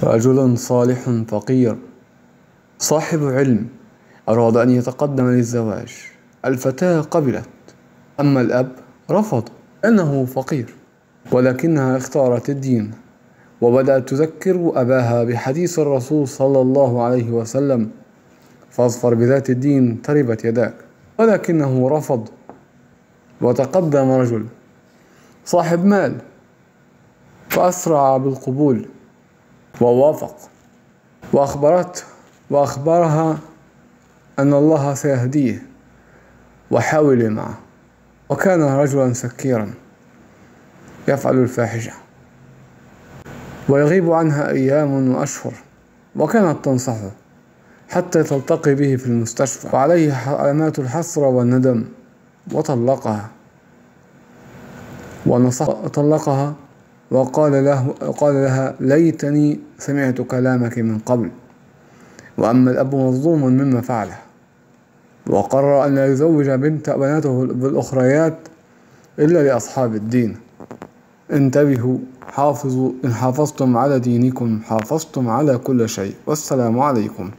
رجل صالح فقير صاحب علم أراد أن يتقدم للزواج. الفتاة قبلت، أما الأب رفض لأنه فقير، ولكنها اختارت الدين وبدأت تذكر أباها بحديث الرسول صلى الله عليه وسلم: فاظفر بذات الدين تربت يداك. ولكنه رفض، وتقدم رجل صاحب مال فأسرع بالقبول ووافق، وأخبرها أن الله سيهديه وحاول معه. وكان رجلا سكيرا يفعل الفاحشة ويغيب عنها أيام وأشهر، وكانت تنصحه حتى تلتقي به في المستشفى، وعليه علامات الحسرة والندم، وطلقها طلقها وقال لها: ليتني سمعت كلامك من قبل. وأما الأب مظلوم مما فعله، وقرر أن لا يزوج بناته بالأخريات إلا لأصحاب الدين. انتبهوا، حافظوا، إن حافظتم على دينكم حافظتم على كل شيء. والسلام عليكم.